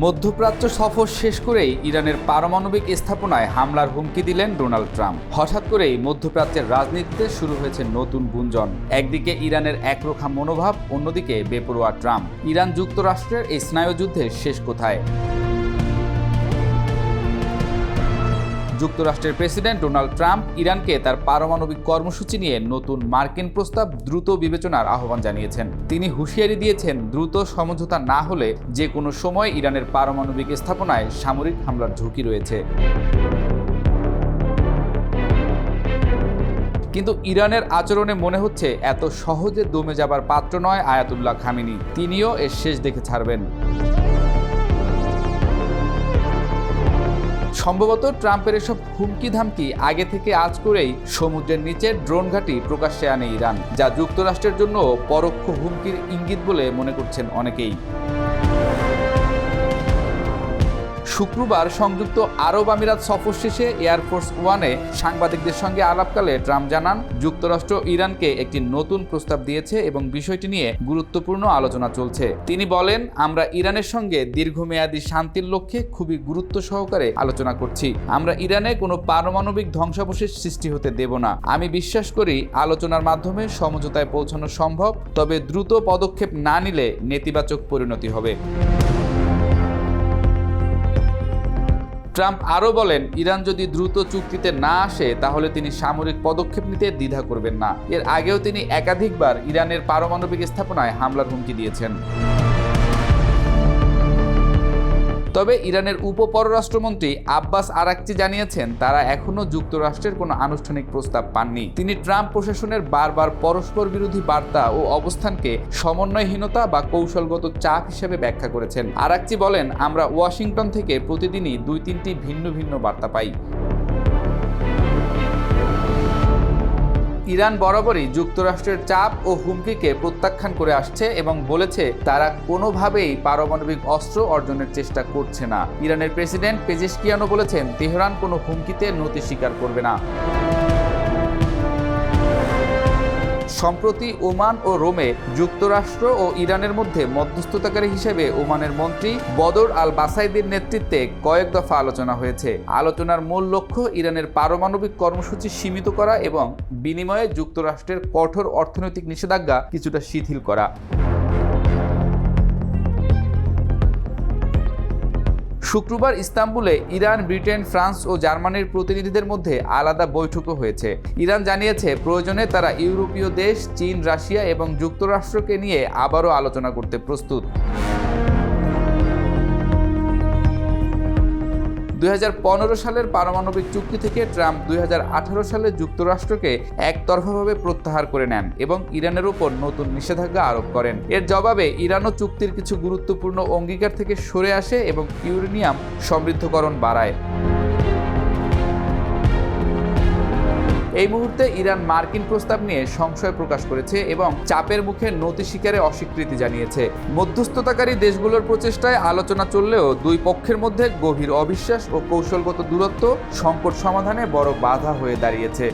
মধ্যপ্রাচ্য সফর শেষ করেই ইরানের পারমাণবিক স্থাপনায় হামলার হুমকি দিলেন ডোনাল্ড ট্রাম্প। হঠাৎ করেই মধ্যপ্রাচ্যের রাজনীতিতে শুরু হয়েছে নতুন গুঞ্জন। একদিকে ইরানের একরোখা মনোভাব, অন্যদিকে বেপরোয়া ট্রাম্প। ইরান যুক্তরাষ্ট্রের এই স্নায়ুযুদ্ধের শেষ কোথায়? যুক্তরাষ্ট্রের প্রেসিডেন্ট ডোনাল্ড ট্রাম্প ইরানকে তার পারমাণবিক কর্মসূচি নিয়ে নতুন মার্কিন প্রস্তাব দ্রুত বিবেচনার আহ্বান জানিয়েছেন। তিনি হুঁশিয়ারি দিয়েছেন, দ্রুত সমঝোতা না হলে যে কোনো সময় ইরানের পারমাণবিক স্থাপনায় সামরিক হামলার ঝুঁকি রয়েছে। কিন্তু ইরানের আচরণে মনে হচ্ছে এত সহজে দমে যাবার পাত্র নয় আয়াতুল্লাহ খামেনি। তিনিও এর শেষ দেখে ছাড়বেন। সম্ভবত ট্রাম্পের এসব হুমকি ধামকি আগে থেকে আজ করেই সমুদ্রের নিচে ড্রোন ঘাঁটি প্রকাশ্যে আনে ইরান, যা যুক্তরাষ্ট্রের জন্য পরোক্ষ হুমকির ইঙ্গিত বলে মনে করছেন অনেকেই। শুক্রবার সংযুক্ত আরব আমিরাত সফর শেষে এয়ারফোর্স ওয়ানে সাংবাদিকদের সঙ্গে আলাপকালে ট্রাম্প জানান, যুক্তরাষ্ট্র ইরানকে একটি নতুন প্রস্তাব দিয়েছে এবং বিষয়টি নিয়ে গুরুত্বপূর্ণ আলোচনা চলছে। তিনি বলেন, আমরা ইরানের সঙ্গে দীর্ঘমেয়াদী শান্তির লক্ষ্যে খুবই গুরুত্ব সহকারে আলোচনা করছি। আমরা ইরানে কোনো পারমাণবিক ধ্বংসাবশেষ সৃষ্টি হতে দেব না। আমি বিশ্বাস করি আলোচনার মাধ্যমে সমঝোতায় পৌঁছানো সম্ভব, তবে দ্রুত পদক্ষেপ না নিলে নেতিবাচক পরিণতি হবে। ট্রাম্প আরও বলেন, ইরান যদি দ্রুত চুক্তিতে না আসে তাহলে তিনি সামরিক পদক্ষেপ নিতে দ্বিধা করবেন না। এর আগেও তিনি একাধিকবার ইরানের পারমাণবিক স্থাপনায় হামলার হুমকি দিয়েছেন। তবে ইরানের উপপররাষ্ট্রমন্ত্রী আব্বাস আরাকচি জানিয়েছেন, তারা এখনও যুক্তরাষ্ট্রের কোনো আনুষ্ঠানিক প্রস্তাব পাননি। তিনি ট্রাম্প প্রশাসনের বারবার পরস্পর বিরোধী বার্তা ও অবস্থানকে সমন্বয়হীনতা বা কৌশলগত চাপ হিসেবে ব্যাখ্যা করেছেন। আরাকচি বলেন, আমরা ওয়াশিংটন থেকে প্রতিদিনই 2-3টি ভিন্ন ভিন্ন বার্তা পাই। ইরান বরাবরই যুক্তরাষ্ট্রের চাপ ও হুমকিকে প্রত্যাখ্যান করে আসছে এবং বলেছে তারা কোনোভাবেই পারমাণবিক অস্ত্র অর্জনের চেষ্টা করছে না। ইরানের প্রেসিডেন্ট পেজেশকিয়ানও বলেছেন, তেহরান কোনো হুমকিতে নতি স্বীকার করবে না। সম্প্রতি ওমান ও রোমে যুক্তরাষ্ট্র ও ইরানের মধ্যে মধ্যস্থতাকারী হিসেবে ওমানের মন্ত্রী বদর আল বাসাইদির নেতৃত্বে কয়েক দফা আলোচনা হয়েছে। আলোচনার মূল লক্ষ্য ইরানের পারমাণবিক কর্মসূচি সীমিত করা এবং বিনিময়ে যুক্তরাষ্ট্রের কঠোর অর্থনৈতিক নিষেধাজ্ঞা কিছুটা শিথিল করা। শুক্রবার ইস্তাম্বুলে ইরান, ব্রিটেন, ফ্রান্স ও জার্মানির প্রতিনিধিদের মধ্যে আলাদা বৈঠকও হয়েছে। ইরান জানিয়েছে প্রয়োজনে তারা ইউরোপীয় দেশ, চীন, রাশিয়া এবং যুক্তরাষ্ট্রকে নিয়ে আবারও আলোচনা করতে প্রস্তুত। 2015 সালের পারমাণবিক চুক্তি থেকে ট্রাম্প 2018 সালে যুক্তরাষ্ট্রকে একতরফাভাবে প্রত্যাহার করে নেন এবং ইরানের উপর নতুন নিষেধাজ্ঞা আরোপ করেন। এর জবাবে ইরানও চুক্তির কিছু গুরুত্বপূর্ণ অঙ্গীকার থেকে সরে আসে এবং ইউরেনিয়াম সমৃদ্ধকরণ বাড়ায়। এই মুহূর্তে ইরান মার্কিন প্রস্তাব নিয়ে সংশয় প্রকাশ করেছে এবং চাপের মুখে নতি স্বীকারে অস্বীকৃতি জানিয়েছে। মধ্যস্থতাকারী দেশগুলোর প্রচেষ্টায় আলোচনা চললেও দুই পক্ষের মধ্যে গভীর অবিশ্বাস ও কৌশলগত দূরত্ব সংকট সমাধানে বড় বাধা হয়ে দাঁড়িয়েছে।